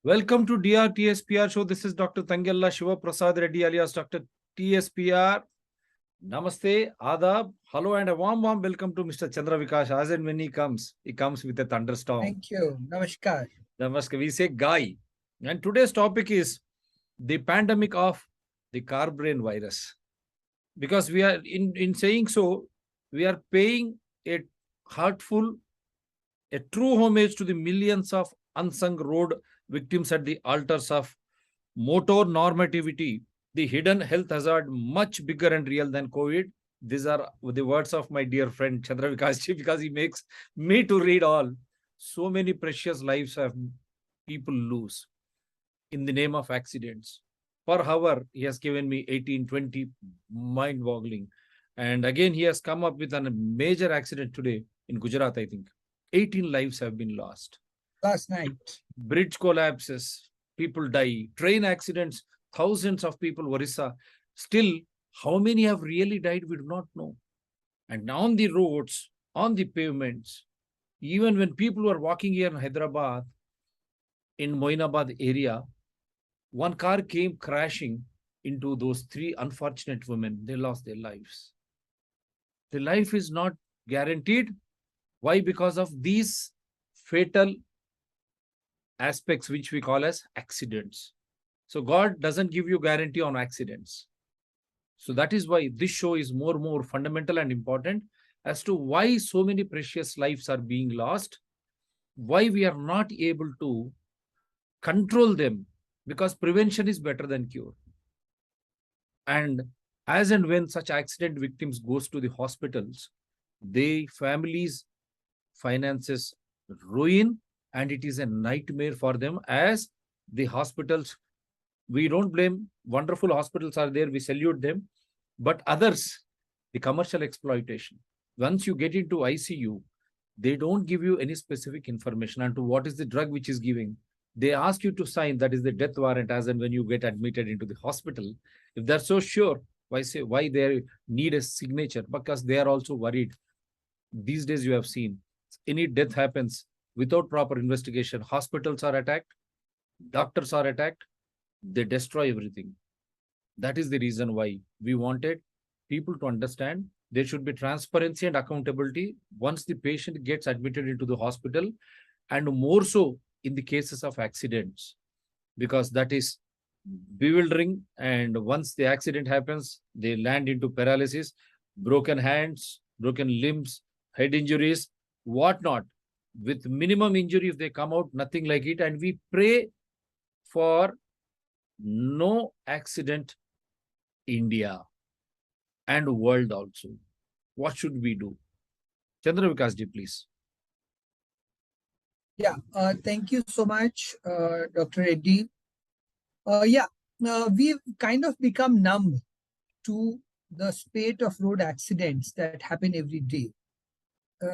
Welcome to DRTSPR show. This is Dr. Tangella Shiva Prasad Reddy alias Dr. TSPR. Namaste, Adab, hello, and a warm welcome to Mr. Chandra Vikash. As and when he comes with a thunderstorm. Thank you. Namaskar. Namaskar. We say Gai. And today's topic is the pandemic of the Carbrain virus. Because we are, in saying so, we are paying a heartful, a true homage to the millions of unsung road victims at the altars of motor normativity, the hidden health hazard much bigger and real than COVID. These are the words of my dear friend Chandra Vikash-ji, because he makes me to read all. So many precious lives have people lose in the name of accidents. Per hour, he has given me 18, 20, mind-boggling. And again, he has come up with a major accident today in Gujarat, I think. 18 lives have been lost. Last night. Bridge collapses, people die. Train accidents, thousands of people, Orissa. Still, how many have really died, we do not know. And on the roads, on the pavements, even when people were walking here in Hyderabad, in Moinabad area, one car came crashing into those three unfortunate women. They lost their lives. The life is not guaranteed. Why? Because of these fatal aspects which we call as accidents. So God doesn't give you guarantee on accidents. So that is why this show is more fundamental and important as to why so many precious lives are being lost, why we are not able to control them, because prevention is better than cure. And as and when such accident victims goes to the hospitals, they families finances ruin, and it is a nightmare for them, as the hospitals, we don't blame, wonderful hospitals are there, we salute them, but others, the commercial exploitation. Once you get into ICU, they don't give you any specific information on to what is the drug which is giving. They ask you to sign, that is the death warrant, as and when you get admitted into the hospital. If they're so sure, why they need a signature? Because they are also worried. These days you have seen, any death happens without proper investigation. Hospitals are attacked, doctors are attacked, they destroy everything. That is the reason why we wanted people to understand there should be transparency and accountability once the patient gets admitted into the hospital, and more so in the cases of accidents, because that is bewildering. And once the accident happens, they land into paralysis, broken hands, broken limbs, head injuries, whatnot. With minimum injury, if they come out, nothing like it. And we pray for no accident, India and world also. What should we do? Chandra Vikash-ji, please. Yeah, thank you so much, Dr. Reddy. We've kind of become numb to the spate of road accidents that happen every day.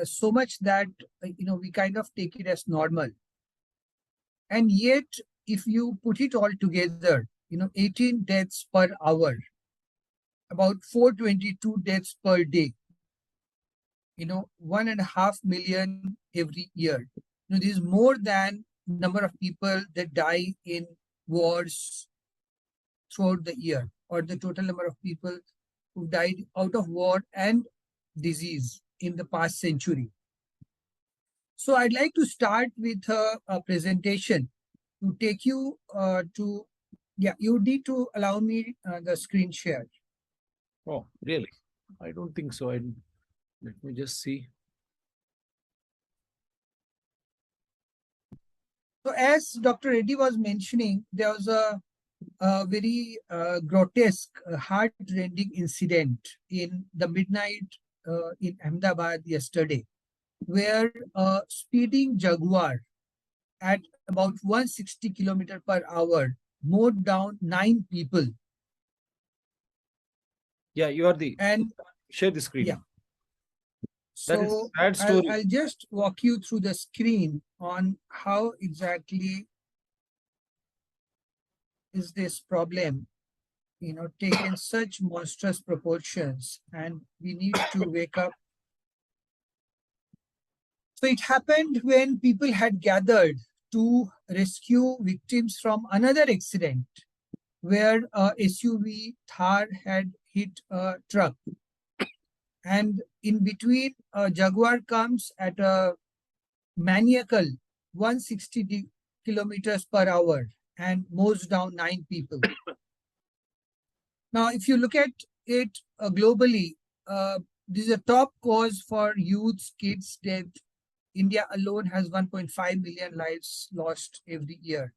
So much that, we kind of take it as normal. And yet, if you put it all together, 18 deaths per hour, about 422 deaths per day, 1.5 million every year. This is more than number of people that die in wars throughout the year, or the total number of people who died out of war and disease in the past century. So I'd like to start with a presentation to take you you need to allow me the screen share. Oh, really? I don't think so. Let me just see. So as Dr. Reddy was mentioning, there was a very grotesque, heart-rending incident in the midnight in Ahmedabad yesterday, where a speeding Jaguar at about 160 km per hour mowed down 9 people. Yeah, you are the... And share the screen. Yeah. So I'll just walk you through the screen on how exactly is this problem, taken such monstrous proportions, and we need to wake up. So it happened when people had gathered to rescue victims from another accident where a SUV Thar had hit a truck. And in between, a Jaguar comes at a maniacal 160 kilometers per hour and mows down 9 people. Now, if you look at it globally, this is a top cause for youth, kids' death. India alone has 1.5 million lives lost every year.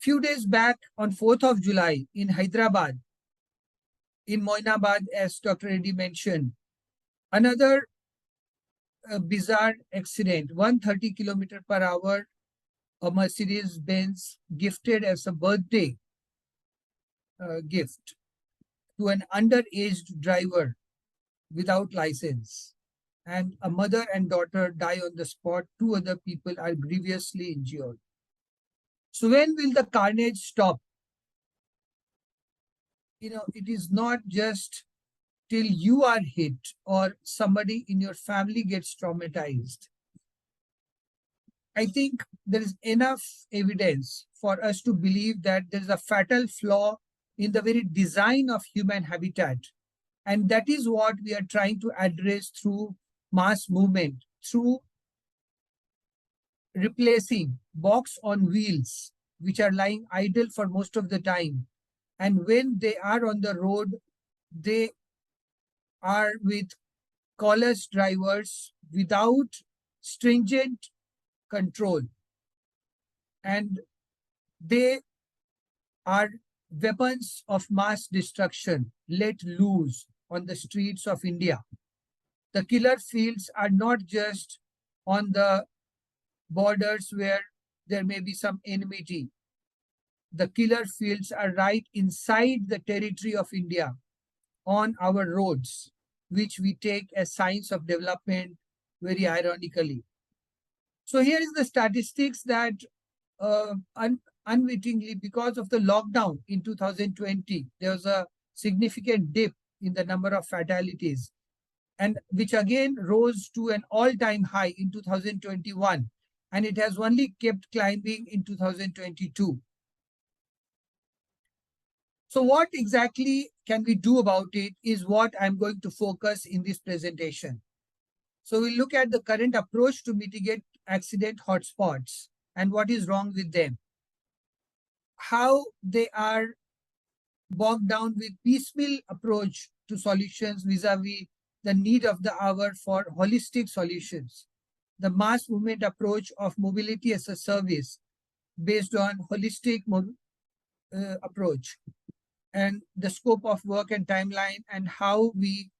Few days back, on 4th of July, in Hyderabad, in Moinabad, as Dr. Reddy mentioned, another bizarre accident, 130 kilometer per hour, a Mercedes Benz gifted as a birthday gift to an underaged driver without license. And a mother and daughter die on the spot. 2 other people are grievously injured. So when will the carnage stop? It is not just till you are hit or somebody in your family gets traumatized. I think there is enough evidence for us to believe that there is a fatal flaw in the very design of human habitat. And that is what we are trying to address through MaaS movement, through replacing box on wheels, which are lying idle for most of the time. And when they are on the road, they are with careless drivers without stringent control. And they are weapons of mass destruction let loose on the streets of India. The killer fields are not just on the borders where there may be some enmity. The killer fields are right inside the territory of India on our roads, which we take as signs of development very ironically. So here is the statistics that unwittingly, because of the lockdown in 2020, there was a significant dip in the number of fatalities, and which again rose to an all-time high in 2021, and it has only kept climbing in 2022. So what exactly can we do about it is what I'm going to focus in this presentation. So we'll look at the current approach to mitigate accident hotspots and what is wrong with them, how they are bogged down with piecemeal approach to solutions vis-a-vis the need of the hour for holistic solutions, the MaaS movement approach of mobility as a service based on holistic approach, and the scope of work and timeline, and how we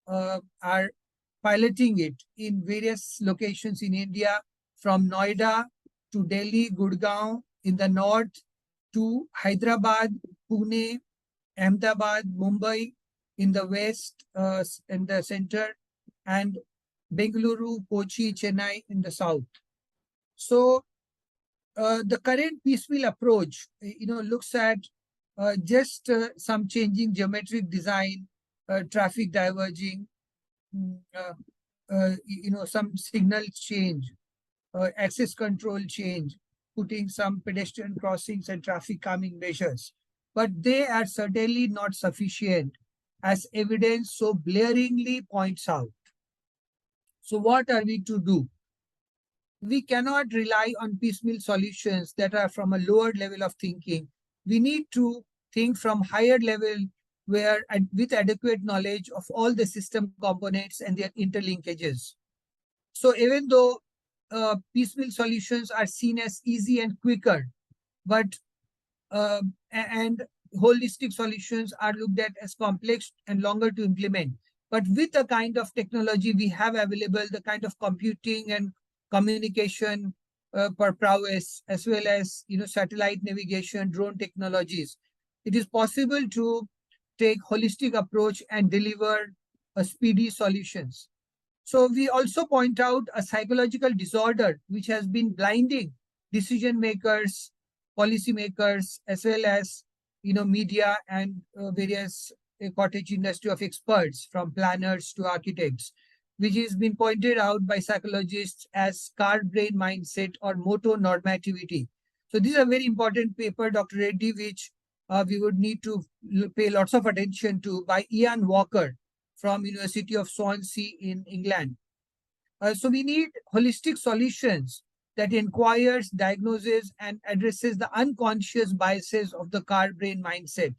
are piloting it in various locations in India, from Noida to Delhi, Gurgaon in the north, to Hyderabad, Pune, Ahmedabad, Mumbai in the west and the center, and Bengaluru, Kochi, Chennai in the south. So the current piecemeal approach, looks at just some changing geometric design, traffic diverging, some signal change, access control change, putting some pedestrian crossings and traffic calming measures. But they are certainly not sufficient, as evidence so blaringly points out. So what are we to do? We cannot rely on piecemeal solutions that are from a lower level of thinking. We need to think from higher level, where with adequate knowledge of all the system components and their interlinkages. So even though piecemeal solutions are seen as easy and quicker, but and holistic solutions are looked at as complex and longer to implement. But with the kind of technology we have available, the kind of computing and communication per prowess, as well as satellite navigation, drone technologies, it is possible to take holistic approach and deliver speedy solutions. So we also point out a psychological disorder which has been blinding decision makers, policy makers, as well as media and various cottage industry of experts, from planners to architects. which has been pointed out by psychologists as Carbrain mindset or motonormativity. So this is a very important paper, Dr. Reddy, which we would need to pay lots of attention to, by Ian Walker from University of Swansea in England. So we need holistic solutions that inquires, diagnoses, and addresses the unconscious biases of the car-brain mindset.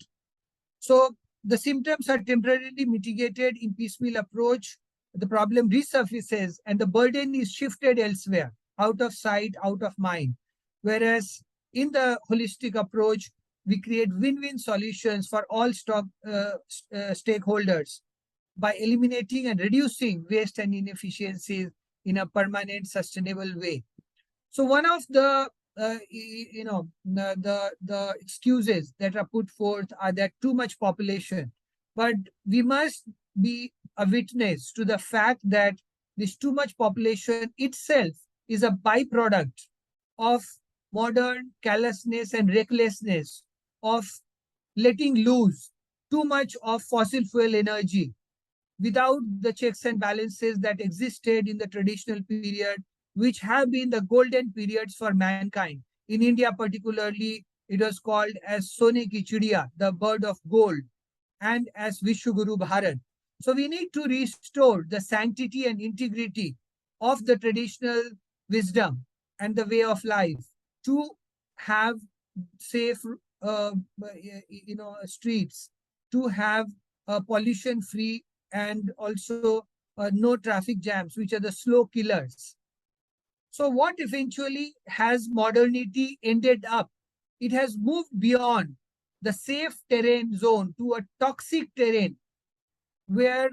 So the symptoms are temporarily mitigated in piecemeal approach. The problem resurfaces and the burden is shifted elsewhere, out of sight, out of mind. Whereas in the holistic approach, we create win-win solutions for all stakeholders by eliminating and reducing waste and inefficiencies in a permanent, sustainable way. So one of the the excuses that are put forth are that too much population, but we must be a witness to the fact that this too much population itself is a byproduct of modern callousness and recklessness of letting loose too much of fossil fuel energy without the checks and balances that existed in the traditional period, which have been the golden periods for mankind. In India particularly, it was called as Sone ki Chidiya, the bird of gold, and as Vishwaguru Bharat. So we need to restore the sanctity and integrity of the traditional wisdom and the way of life to have safe streets, to have pollution-free and also no traffic jams, which are the slow killers. So what eventually has modernity ended up? It has moved beyond the safe terrain zone to a toxic terrain where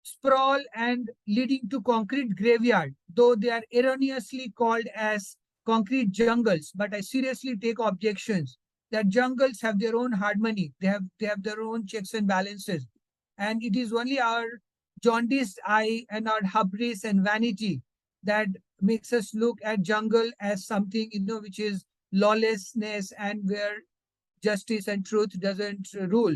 sprawl and leading to concrete graveyard, though they are erroneously called as concrete jungles. But I seriously take objections that jungles have their own harmony. They have their own checks and balances. And it is only our jaundiced eye and our hubris and vanity that makes us look at jungle as something, which is lawlessness and where justice and truth doesn't rule.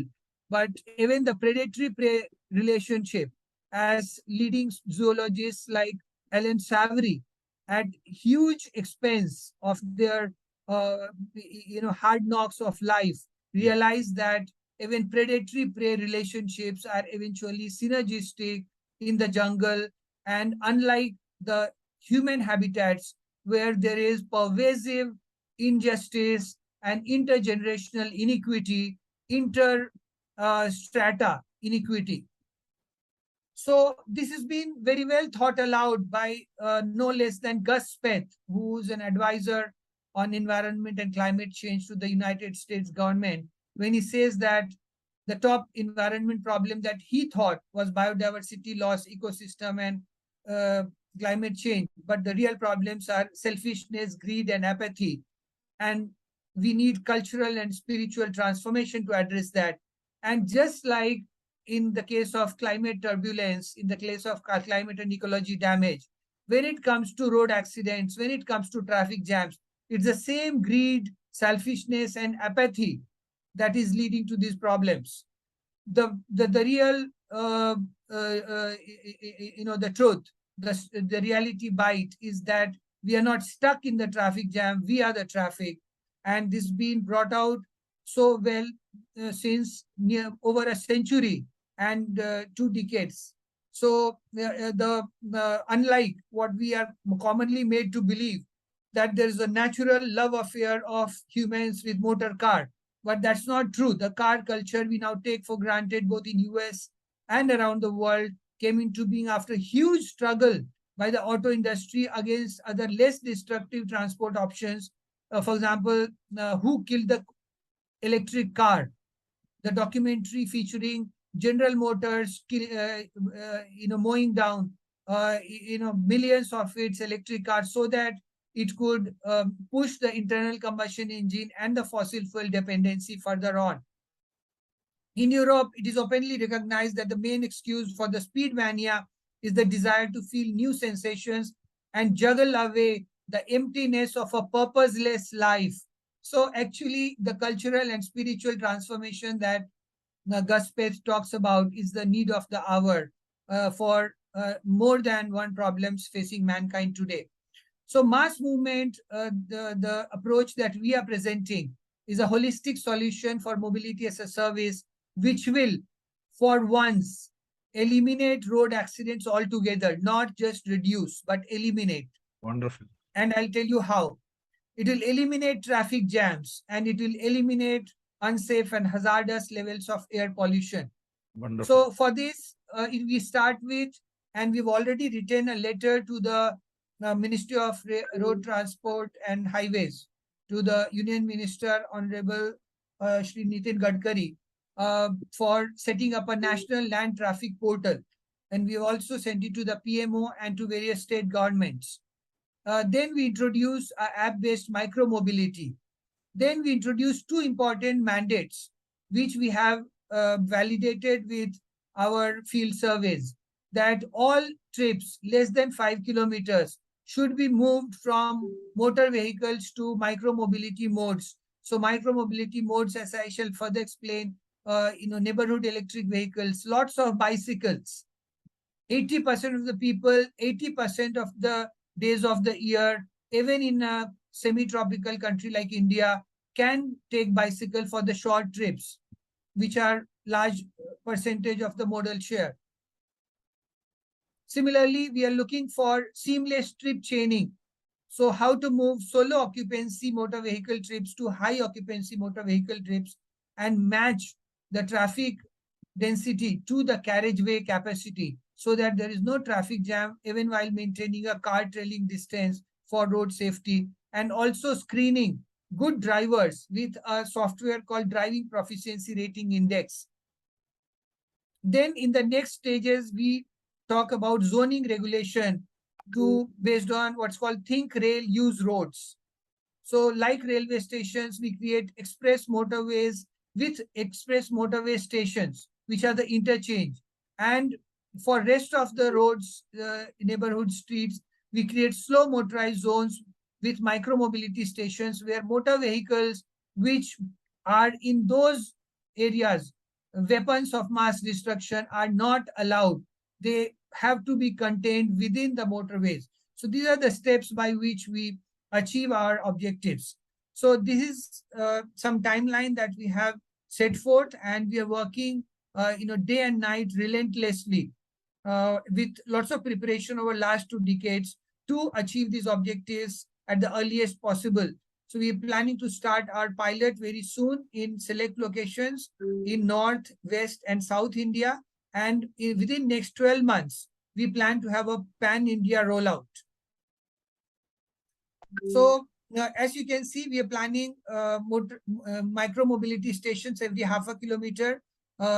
But even the predatory-prey relationship, as leading zoologists like Alan Savory, at huge expense of their, hard knocks of life, realize that even predatory-prey relationships are eventually synergistic in the jungle, and unlike the human habitats where there is pervasive injustice and intergenerational inequity, strata inequity. So this has been very well thought aloud by no less than Gus Speth, who's an advisor on environment and climate change to the United States government, when he says that the top environment problem that he thought was biodiversity loss, ecosystem, and climate change. But the real problems are selfishness, greed, and apathy. And we need cultural and spiritual transformation to address that. And just like in the case of climate turbulence, in the case of climate and ecology damage, when it comes to road accidents, when it comes to traffic jams, it's the same greed, selfishness, and apathy that is leading to these problems. The real, the truth, the reality bite is that we are not stuck in the traffic jam, we are the traffic. And this has been brought out so well since over a century and 2 decades. So unlike what we are commonly made to believe, that there is a natural love affair of humans with motor car, but that's not true. The car culture we now take for granted, both in US and around the world, came into being after huge struggle by the auto industry against other less destructive transport options. For example, Who Killed the Electric Car? The documentary featuring General Motors, mowing down, millions of its electric cars so that it could push the internal combustion engine and the fossil fuel dependency further on. In Europe, it is openly recognized that the main excuse for the speed mania is the desire to feel new sensations and juggle away the emptiness of a purposeless life. So actually, the cultural and spiritual transformation that Gus Speth talks about is the need of the hour for more than one problems facing mankind today. So MaaS movement, the approach that we are presenting is a holistic solution for mobility as a service, which will, for once, eliminate road accidents altogether, not just reduce, but eliminate. Wonderful. And I'll tell you how. It will eliminate traffic jams and it will eliminate unsafe and hazardous levels of air pollution. Wonderful. So for this, we start with, and we've already written a letter to the Ministry of Road Transport and Highways, to the Union Minister, Honorable Shri Nitin Gadkari, for setting up a national land traffic portal. And we've also sent it to the PMO and to various state governments. Then we introduce app-based micro-mobility. Then we introduce two important mandates, which we have validated with our field surveys, that all trips less than 5 kilometers should be moved from motor vehicles to micro-mobility modes. So micro-mobility modes, as I shall further explain, neighborhood electric vehicles, lots of bicycles. 80% of the people, 80% of the days of the year, even in a semi-tropical country like India, can take bicycle for the short trips, which are large percentage of the modal share. Similarly, we are looking for seamless trip chaining. So how to move solo occupancy motor vehicle trips to high occupancy motor vehicle trips and match the traffic density to the carriageway capacity, so that there is no traffic jam even while maintaining a car trailing distance for road safety, and also screening good drivers with a software called Driving Proficiency Rating Index. Then in the next stages, we talk about zoning regulation based on what's called Think Rail Use Roads. So like railway stations, we create express motorways with express motorway stations, which are the interchange. And for rest of the roads, neighborhood streets, we create slow motorized zones with micro-mobility stations where motor vehicles which are in those areas, weapons of mass destruction, are not allowed. They have to be contained within the motorways. So these are the steps by which we achieve our objectives. So this is some timeline that we have set forth, and we are working day and night relentlessly with lots of preparation over last 2 decades to achieve these objectives at the earliest possible. So we are planning to start our pilot very soon in select locations in North, West, and South India. And within next 12 months, we plan to have a pan-India rollout. So as you can see, we are planning micro-mobility stations every half a kilometer,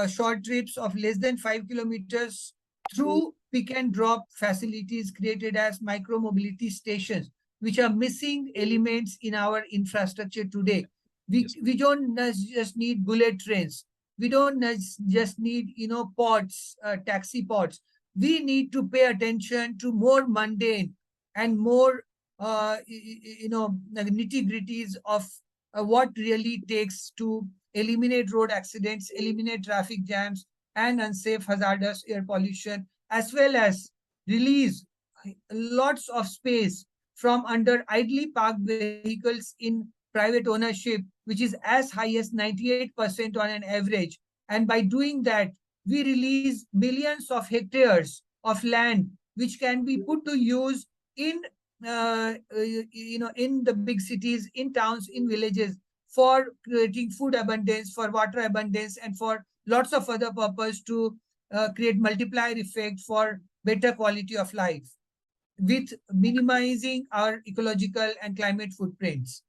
short trips of less than 5 kilometers through pick and drop facilities created as micro-mobility stations, which are missing elements in our infrastructure today. We don't just need bullet trains. We don't just need, pods, taxi pods. We need to pay attention to more mundane and more, nitty-gritties of what really takes to eliminate road accidents, eliminate traffic jams, and unsafe hazardous air pollution, as well as release lots of space from under idly parked vehicles in private ownership, which is as high as 98% on an average. And by doing that, we release millions of hectares of land, which can be put to use in the big cities, in towns, in villages, for creating food abundance, for water abundance, and for lots of other purpose to create multiplier effect for better quality of life, with minimizing our ecological and climate footprints.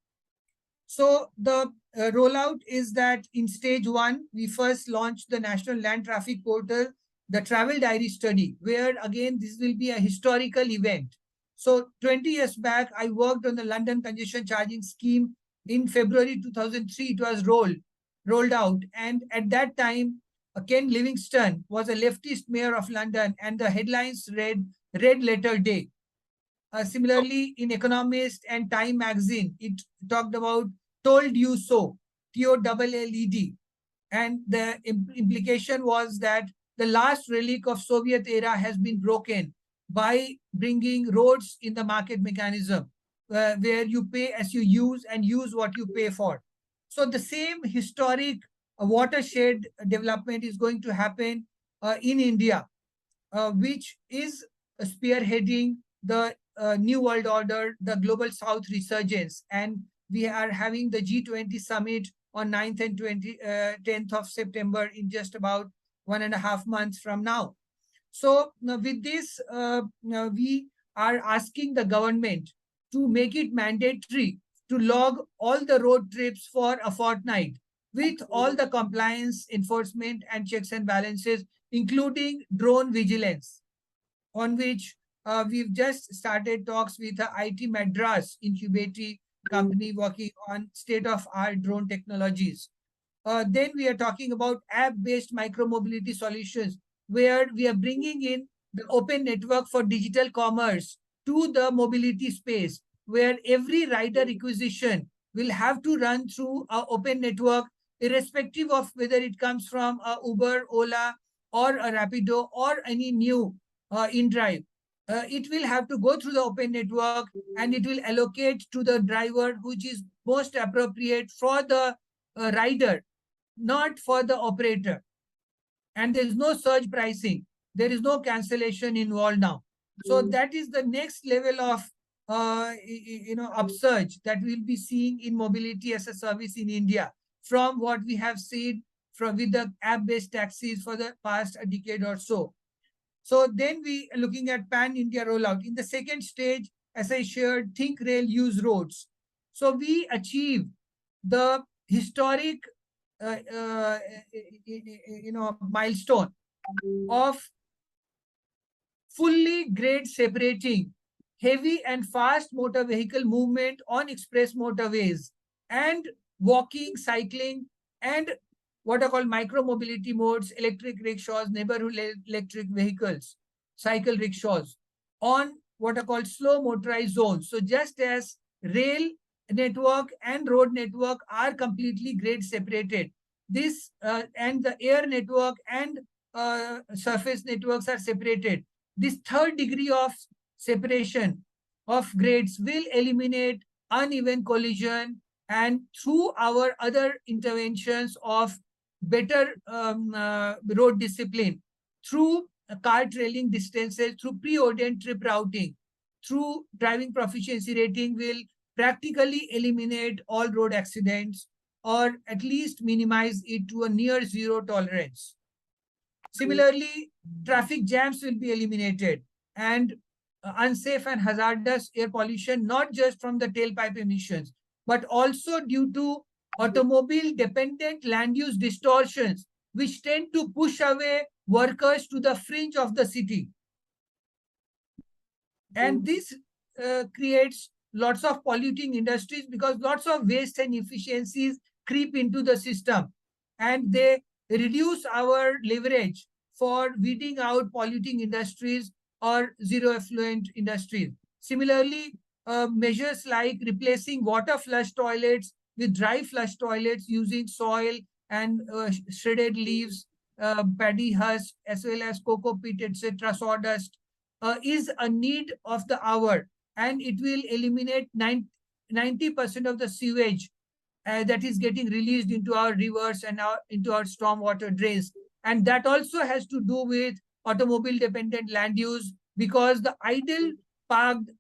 So the rollout is that in stage 1, we first launched the National Land Traffic Portal, the Travel Diary Study, where again, this will be a historical event. So 20 years back, I worked on the London Congestion Charging Scheme. In February 2003, it was rolled out. And at that time, Ken Livingstone was a leftist mayor of London, and the headlines read Red Letter Day. Similarly, in Economist and Time magazine, it talked about Told You So, TOLLED. And the implication was that the last relic of Soviet era has been broken by bringing roads in the market mechanism, where you pay as you use and use what you pay for. So the same historic watershed development is going to happen in India, which is spearheading the New World Order, the Global South resurgence. And we are having the G20 summit on 9th and 10th of September in just about 1.5 months from now. So with this, we are asking the government to make it mandatory to log all the road trips for a fortnight with all the compliance, enforcement, and checks and balances, including drone vigilance, on which we've just started talks with the IT Madras incubating company working on state-of-art drone technologies. Then we are talking about app-based micro-mobility solutions, where we are bringing in the open network for digital commerce to the mobility space, where every rider acquisition will have to run through an open network, irrespective of whether it comes from a Uber, Ola, or a Rapido, or any new InDrive. It will have to go through the open network, and it will allocate to the driver which is most appropriate for the rider, not for the operator. And there is no surge pricing. There is no cancellation involved now. So that is the next level of upsurge that we'll be seeing in mobility as a service in India, from what we have seen from with the app-based taxis for the past a decade or so. So then we are looking at pan-India rollout. In the second stage, as I shared, think rail, use roads. So we achieved the historic milestone of fully grade separating heavy and fast motor vehicle movement on express motorways, and walking, cycling, and what are called micro-mobility modes, electric rickshaws, neighborhood electric vehicles, cycle rickshaws, on what are called slow motorized zones. So just as rail network and road network are completely grade separated, this and the air network and surface networks are separated. This third degree of separation of grades will eliminate uneven collision, and through our other interventions of better road discipline, through car trailing distances, through preordained trip routing, through driving proficiency rating, will practically eliminate all road accidents, or at least minimize it to a near zero tolerance. Similarly, traffic jams will be eliminated, and unsafe and hazardous air pollution, not just from the tailpipe emissions, but also due to automobile-dependent land use distortions, which tend to push away workers to the fringe of the city. And this creates lots of polluting industries, because lots of waste and inefficiencies creep into the system, and they reduce our leverage for weeding out polluting industries or zero effluent industries. Similarly, measures like replacing water flush toilets with dry flush toilets using soil and shredded leaves, paddy husk, as well as cocoa peat, etc., sawdust, is a need of the hour, and it will eliminate 90% of the sewage that is getting released into our rivers and into our stormwater drains. And that also has to do with automobile-dependent land use, because the idle parked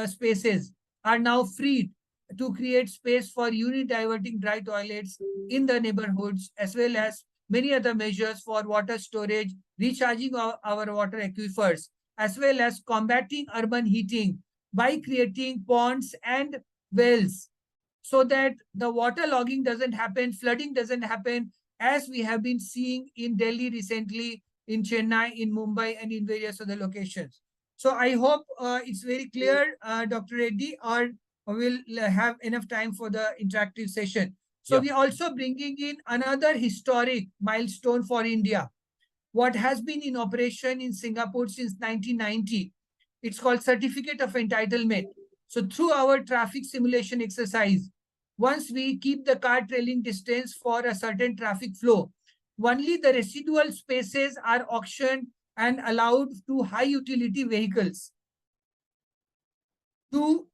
spaces are now freed to create space for uni-diverting dry toilets in the neighborhoods, as well as many other measures for water storage, recharging our water aquifers, as well as combating urban heating by creating ponds and wells, so that the water logging doesn't happen, flooding doesn't happen, as we have been seeing in Delhi recently, in Chennai, in Mumbai, and in various other locations. So I hope it's very clear, Dr. Reddy, or we'll have enough time for the interactive session. So we're also bringing in another historic milestone for India, what has been in operation in Singapore since 1990. It's called Certificate of Entitlement. So through our traffic simulation exercise, once we keep the car trailing distance for a certain traffic flow, only the residual spaces are auctioned and allowed to high utility vehicles to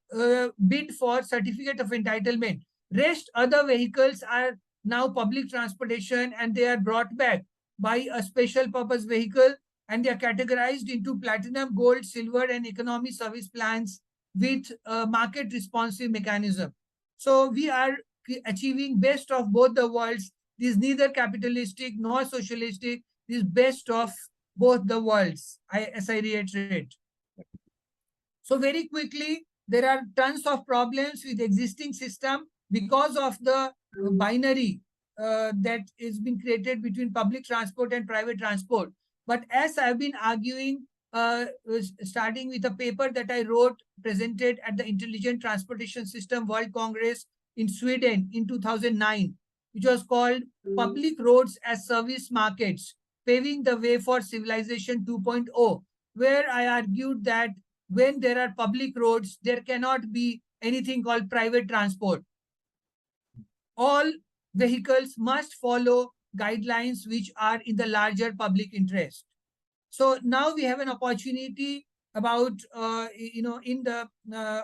bid for certificate of entitlement. Rest other vehicles are now public transportation, and they are brought back by a special purpose vehicle, and they are categorized into platinum, gold, silver, and economy service plans with a market responsive mechanism. So we are achieving best of both the worlds. This is neither capitalistic nor socialistic. This is best of both the worlds, as I reiterate. So very quickly, there are tons of problems with existing system because of the binary that is being created between public transport and private transport. But as I've been arguing, starting with a paper that I wrote, presented at the Intelligent Transportation System World Congress in Sweden in 2009, which was called Public Roads as Service Markets, Paving the Way for Civilization 2.0, where I argued that when there are public roads, there cannot be anything called private transport. All vehicles must follow guidelines which are in the larger public interest. So now we have an opportunity about, in the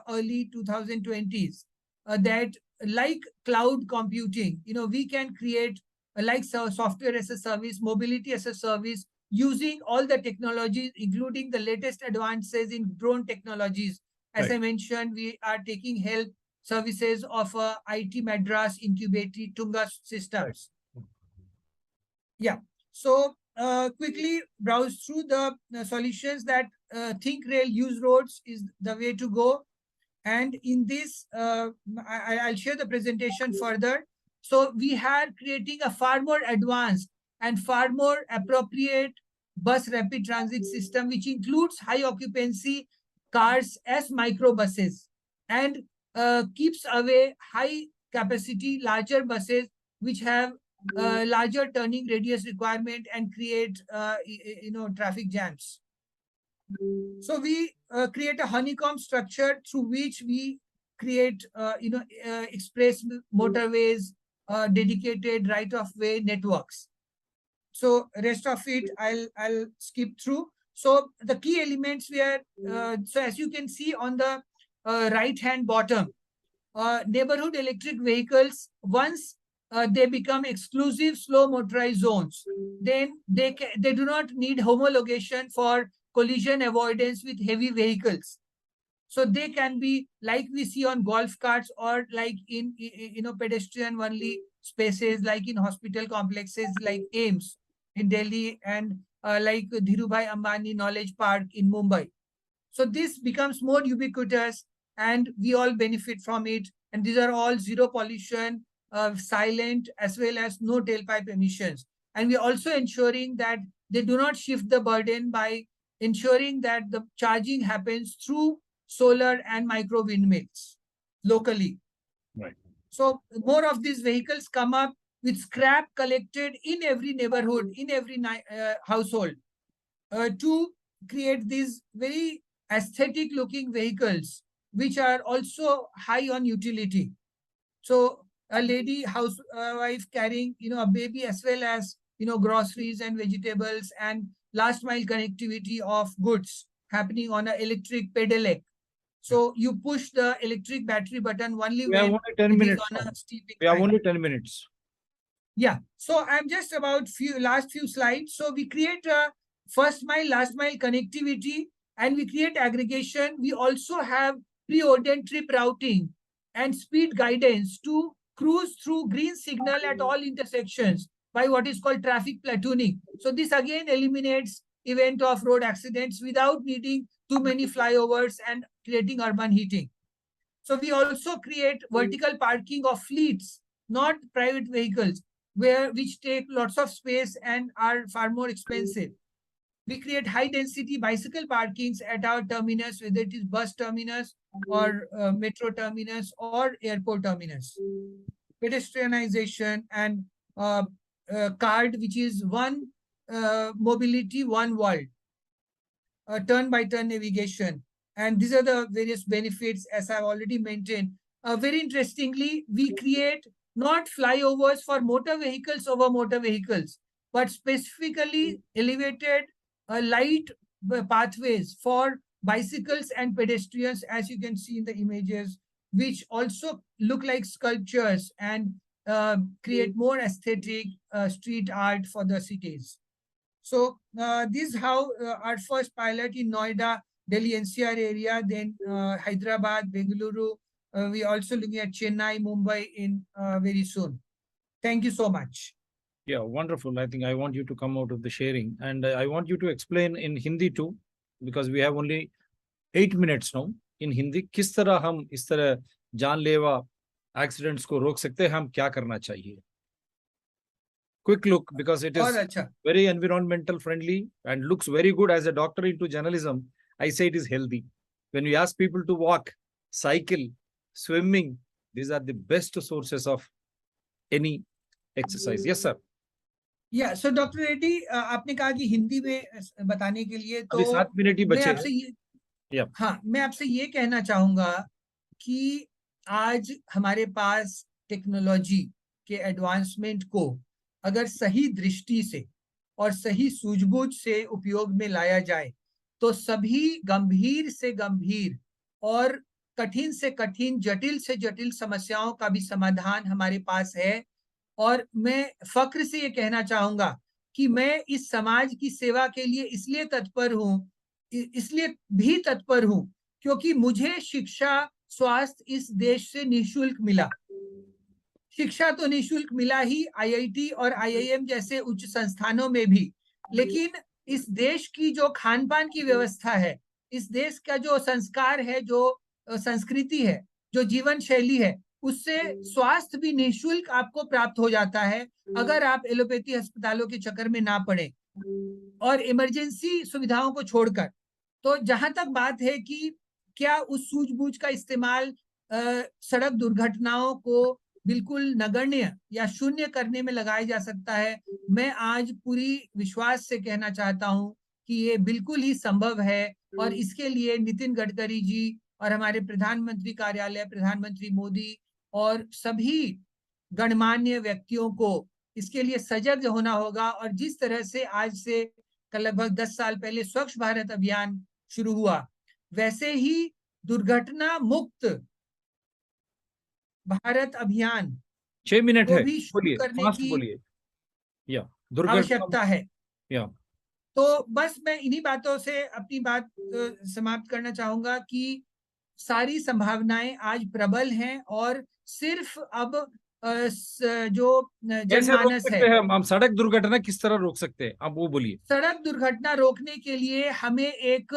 early 2020s, that like cloud computing, we can create like software as a service, mobility as a service, using all the technologies, including the latest advances in drone technologies. As I mentioned, we are taking help services of IT Madras Incubatory Tunga Systems. Yeah. So quickly browse through the solutions that Think Rail Use Roads is the way to go. And in this, I'll share the presentation further. So we are creating a far more advanced and far more appropriate bus rapid transit system, which includes high occupancy cars as microbuses, and keeps away high capacity larger buses which have larger turning radius requirement and create traffic jams. So we create a honeycomb structure through which we create express motorways, dedicated right of way networks. So rest of it I'll skip through. So the key elements were so as you can see on the right hand bottom, neighborhood electric vehicles, once they become exclusive slow motorized zones, then they do not need homologation for collision avoidance with heavy vehicles. So they can be like we see on golf carts, or like in pedestrian only spaces, like in hospital complexes like AIMS in Delhi, and like Dhirubhai Ambani Knowledge Park in Mumbai. So this becomes more ubiquitous and we all benefit from it. And these are all zero pollution, silent, as well as no tailpipe emissions. And we're also ensuring that they do not shift the burden by ensuring that the charging happens through solar and micro windmills locally. Right. So more of these vehicles come up with scrap collected in every neighborhood, in every household, to create these very aesthetic looking vehicles, which are also high on utility. So a lady housewife carrying, a baby, as well as, groceries and vegetables, and last mile connectivity of goods happening on an electric pedelec. So you push the electric battery button only we have when only 10 it minutes. is on a steep We have incline. only 10 minutes. Yeah. So I'm just about last few slides. So we create a first mile, last mile connectivity, and we create aggregation. We also have preordained trip routing and speed guidance to cruise through green signal at all intersections by what is called traffic platooning. So this again eliminates event of road accidents without needing too many flyovers and creating urban heating. So we also create vertical parking of fleets, not private vehicles, which take lots of space and are far more expensive. We create high density bicycle parkings at our terminus, whether it is bus terminus or metro terminus or airport terminus. Pedestrianization and card, which is one mobility, one world. Turn-by-turn navigation. And these are the various benefits, as I've already maintained. Very interestingly, we create not flyovers for motor vehicles over motor vehicles. but specifically elevated light pathways for bicycles and pedestrians, as you can see in the images, which also look like sculptures and create more aesthetic street art for the cities. So this is how our first pilot in Noida, Delhi NCR area, then Hyderabad, Bengaluru. We also looking at Chennai, Mumbai in very soon. Thank you so much. Yeah, wonderful. I think I want you to come out of the sharing, and I want you to explain in Hindi too, because we have only 8 minutes now in Hindi. किस तरह हम इस तरह जानलेवा accidents को रोक सकते हैं, हम क्या करना चाहिए? Quick look, because it is very environmental friendly and looks very good. As a doctor into journalism, I say it is healthy. When we ask people to walk, cycle, swimming, these are the best sources of any exercise. Yes, sir. Yeah, so Dr. Reddy, आपने कहा कि हिंदी में बताने के लिए, तो 7 minute ही बचे हैं। हाँ, मैं आपसे ये कहना चाहूंगा कि आज हमारे पास टेक्नोलॉजी के एडवांसमेंट को अगर सही दृष्टि से और सही सूझबूझ से उपयोग में लाया जाए तो सभी गंभीर से गंभीर और कठिन से कठिन, जटिल से जटिल समस्याओं का भी समाधान हमारे पास है। और मैं फक्र से ये कहना चाहूंगा कि मैं इस समाज की सेवा के लिए इसलिए तत्पर हूं क्योंकि मुझे शिक्षा, स्वास्थ्य इस देश से निःशुल्क मिला। शिक्षा तो निःशुल्क मिला ही आईआईटी और आईआईएम जैसे उच्च संस्थानों में भी, लेकिन इस देश की जो खान पान की व्यवस्था है, इस देश का जो संस्कार है, जो संस्कृति है, जो जीवन शैली है, उससे स्वास्थ्य भी निःशुल्क आपको प्राप्त हो जाता है अगर आप एलोपैथी अस्पतालों के चक्कर में ना पड़े और इमरजेंसी सुविधाओं को छोड़कर। तो जहां तक बात है कि क्या उस सूझबूझ का इस्तेमाल सड़क दुर्घटनाओं को बिल्कुल नगण्य या शून्य करने में लगाया जा सकता है, मैं आज पूरी विश्वास से कहना चाहता हूं कि ये बिल्कुल ही संभव है। और इसके लिए नितिन गडकरी जी और हमारे प्रधानमंत्री कार्यालय, प्रधानमंत्री मोदी और सभी गणमान्य व्यक्तियों को इसके लिए सजग होना होगा। और जिस तरह से आज से लगभग 10 साल पहले स्वच्छ भारत अभियान शुरू हुआ, वैसे ही दुर्घटना मुक्त भारत अभियान 6 मिनट को है, भी शुरू करने की आवश्यकता है। तो बस मैं इन्हीं बातों से अपनी बात समाप्त करना चाहूंगा कि सारी संभावनाएं आज प्रबल हैं और सिर्फ अब जो जनमानस है, हम सड़क दुर्घटना किस तरह रोक सकते हैं, आप वो बोलिए। सड़क दुर्घटना रोकने के लिए हमें एक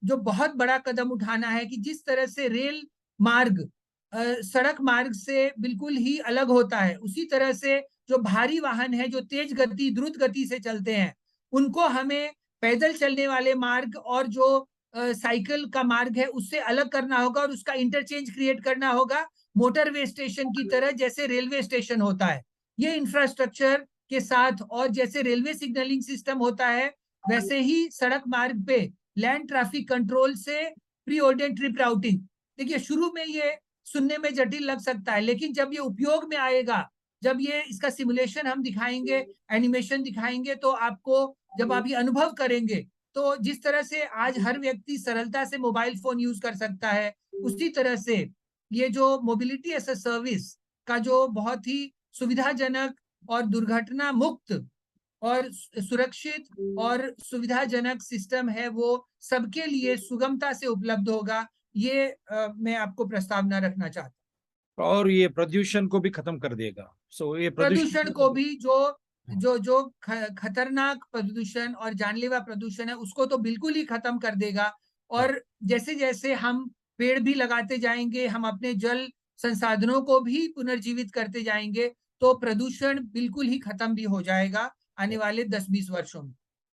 जो बहुत बड़ा कदम उठाना है कि जिस तरह से रेल मार्ग सड़क मार्ग से बिल्कुल ही अलग होता है, उसी तरह से जो भारी वाहन है, जो तेज गति, द्रुत गति से चलते हैं, उनको हमें पैदल चलने वाले मार्ग और जो साइकिल का मार्ग है उससे अलग करना होगा और उसका इंटरचेंज क्रिएट करना होगा, मोटरवे स्टेशन की तरह जैसे रेलवे स्टेशन होता है। ये इंफ्रास्ट्रक्चर के साथ, और जैसे रेलवे सिग्नलिंग सिस्टम होता है, वैसे ही सड़क मार्ग पे लैंड ट्रैफिक कंट्रोल से प्री ऑर्डेंड ट्रिप राउटिंग। देखिए, शुरू में ये सुनने में जटिल लग सकता है, लेकिन जब ये उपयोग में आएगा, जब ये इसका सिमुलेशन हम दिखाएंगे, एनिमेशन दिखाएंगे, तो आपको जब आप ये अनुभव करेंगे, तो जिस तरह से आज हर व्यक्ति सरलता से मोबाइल फोन यूज कर सकता है, उसी तरह से ये जो मोबिलिटी एज अ सर्विस का जो बहुत ही सुविधाजनक और दुर्घटना मुक्त और सुरक्षित और सुविधाजनक सिस्टम है, वो सबके लिए सुगमता से उपलब्ध होगा। ये मैं आपको प्रस्तावना रखना चाहता हूँ। और ये प्रदूषण को भी खत्म कर देगा। ये प्रदूषण को भी, जो खतरनाक प्रदूषण और जानलेवा प्रदूषण है, उसको तो बिल्कुल ही खत्म कर देगा। और जैसे जैसे हम पेड़ भी लगाते जाएंगे, हम अपने जल संसाधनों को भी पुनर्जीवित करते जाएंगे, तो प्रदूषण बिल्कुल ही खत्म भी हो जाएगा आने वाले 10-20 वर्षों में।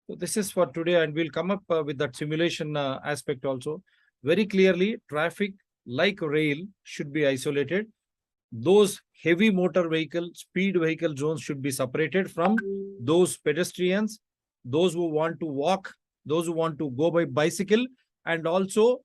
So this is for today, and we'll come up with that simulation aspect also. Very clearly, traffic like rail should be isolated. Those heavy motor vehicle, speed vehicle zones should be separated from those pedestrians, those who want to walk, those who want to go by bicycle, and also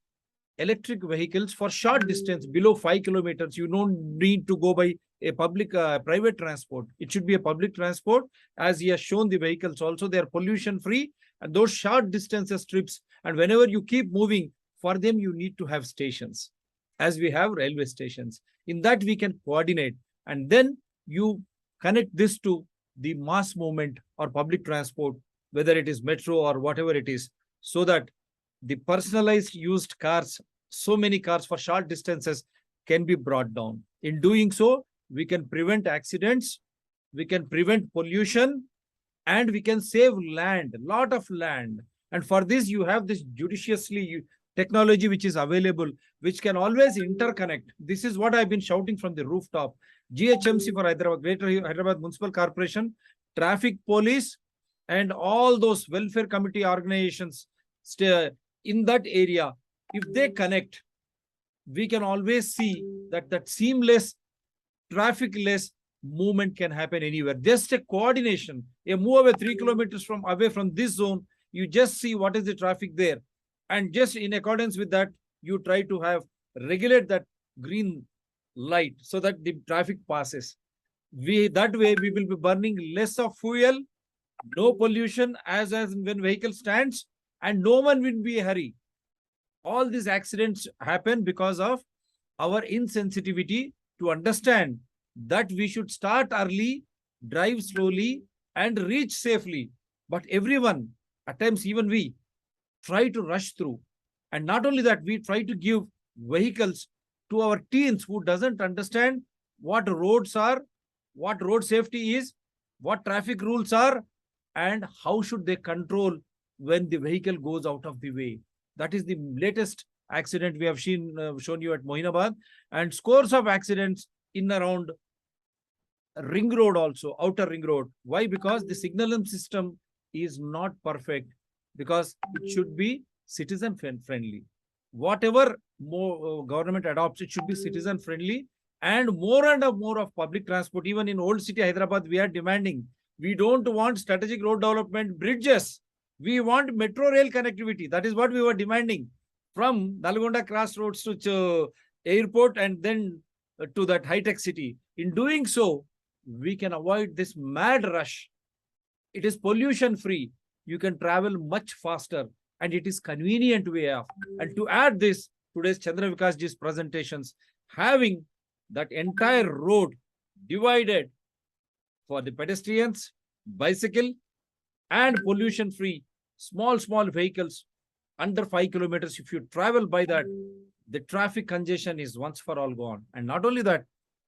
electric vehicles for short distance below 5 kilometers. You don't need to go by a public private transport. It should be a public transport, as he has shown the vehicles also. They are pollution free, and those short distances trips, and whenever you keep moving, for them you need to have stations, as we have railway stations. In that we can coordinate, and then you connect this to the mass movement or public transport, whether it is metro or whatever it is, so that the personalized used cars, so many cars for short distances, can be brought down. In doing so, we can prevent accidents, we can prevent pollution, and we can save land, lot of land. And for this, you have this judiciously technology which is available, which can always interconnect. This is what I've been shouting from the rooftop. GHMC for Hyderabad, Greater Hyderabad Municipal Corporation, traffic police, and all those welfare committee organizations in that area, if they connect, we can always see that seamless, traffic-less movement can happen anywhere. Just a coordination, a move away 3 kilometers away from this zone, you just see what is the traffic there. And just in accordance with that, you try to regulate that green light so that the traffic passes. That way we will be burning less of fuel, no pollution as when vehicle stands, and no one will be in a hurry. All these accidents happen because of our insensitivity to understand that we should start early, drive slowly, and reach safely. But everyone, at times even we, try to rush through. And not only that, we try to give vehicles to our teens who doesn't understand what roads are, what road safety is, what traffic rules are, and how should they control when the vehicle goes out of the way. That is the latest accident we have shown you at Mohinabad, and scores of accidents in around Ring Road also, outer Ring Road. Why? Because the signaling system is not perfect, because it should be citizen friendly. Whatever more government adopts, it should be citizen friendly, and more of public transport. Even in old city Hyderabad, we are demanding. We don't want strategic road development bridges. We want metro rail connectivity. That is what we were demanding, from Nalgonda crossroads to airport, and then to that high-tech city. In doing so, we can avoid this mad rush. It is pollution free. You can travel much faster, and it is convenient way of. And to add this, today's Chandra Vikash-ji's presentations, having that entire road divided for the pedestrians, bicycle, and pollution free, small vehicles under 5 kilometers. If you travel by that, the traffic congestion is once for all gone. And not only that,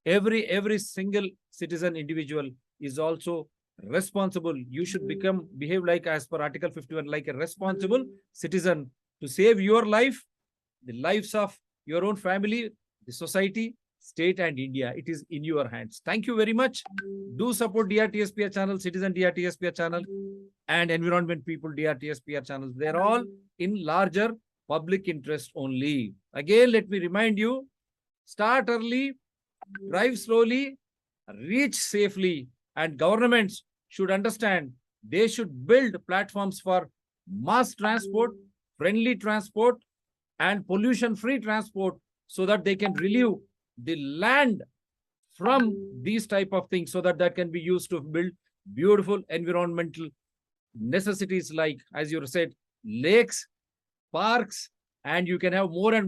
every single citizen individual is also responsible. You should behave like, as per Article 51, like a responsible citizen to save your life, the lives of your own family, the society, state, and India. It is in your hands. Thank you very much. Do support DRTSPR channel, Citizen DRTSPR channel, and Environment People DRTSPR channels. They're all in larger public interest only. Again, let me remind you, start early, drive slowly, reach safely, and governments should understand they should build platforms for mass transport, friendly transport, and pollution-free transport, so that they can relieve the land from these type of things, so that can be used to build beautiful environmental necessities, like, as you said, lakes, parks, and you can have more and